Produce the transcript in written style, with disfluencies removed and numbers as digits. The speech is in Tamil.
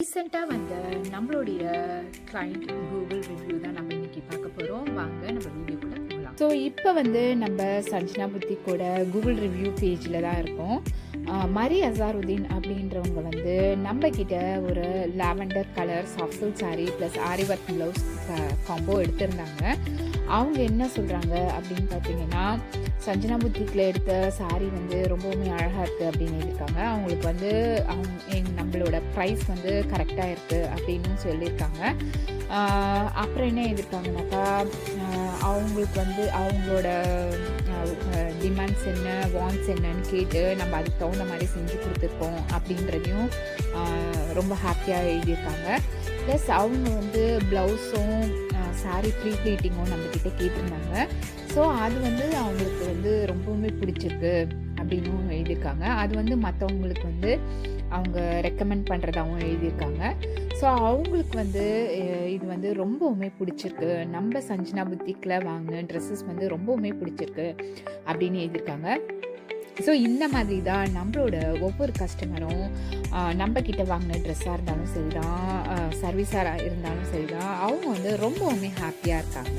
ரீசெண்டாக நம்மளுடைய கிளைண்ட் கூகுள் ரிவ்யூ தான் நம்ம இன்னைக்கு பார்க்க போகிறோம். வாங்க நம்ம வீடியோக்குள்ள போகலாம். ஸோ இப்போ நம்ம சஞ்சனா புத்திக்கோட கூகுள் ரிவ்யூ பேஜில் தான் இருக்கோம். மரி அசாருதீன் அப்படின்றவங்க நம்ம கிட்ட ஒரு lavender colour soft silk sari plus aari work blouse combo எடுத்திருந்தாங்க. அவங்க என்ன சொல்கிறாங்க அப்படின்னு பார்த்தீங்கன்னா, சஞ்சனா புத்திக்கில் எடுத்த சாரீ ரொம்பவுமே அழகாக இருக்குது அப்படின்னு இருக்காங்க. அவங்களுக்கு நம்மளோட ப்ரைஸ் கரெக்டாக இருக்குது அப்படின்னு சொல்லியிருக்காங்க. அப்புறம் என்ன எதிர்க்காங்கனாக்கா, அவங்களுக்கு அவங்களோட டிமாண்ட்ஸ் என்ன, வாண்ட்ஸ் என்னன்னு கேட்டு நம்ம அதுக்கு தகுந்த மாதிரி செஞ்சு கொடுத்துருக்கோம் அப்படின்றதையும் ரொம்ப ஹாப்பியாக எழுதியிருக்காங்க. ப்ளஸ் அவங்க ப்ளவுஸும் சாரீ ப்ரீ ப்ளீட்டிங்கும் நம்மக்கிட்ட கேட்டிருந்தாங்க. ஸோ அது அவங்களுக்கு ரொம்பவுமே பிடிச்சிருக்கு அப்படின்னும் எழுதியிருக்காங்க. அது மற்றவங்களுக்கு அவங்க ரெக்கமெண்ட் பண்ணுறதாகவும் எழுதியிருக்காங்க. ஸோ அவங்களுக்கு இது ரொம்பவுமே பிடிச்சிருக்கு, நம்ம சஞ்சனா புத்திக்கில் வாங்கின ட்ரெஸ்ஸஸ் ரொம்பவுமே பிடிச்சிருக்கு அப்படின்னு எழுதியிருக்காங்க. ஸோ இந்த மாதிரி தான் நம்மளோட ஒவ்வொரு கஸ்டமரும் நம்மக்கிட்ட வாங்கின ட்ரெஸ்ஸாக இருந்தாலும் சரி தான், சர்வீஸாக இருந்தாலும் சரி தான், அவங்க ரொம்பவுமே ஹாப்பியாக இருக்காங்க.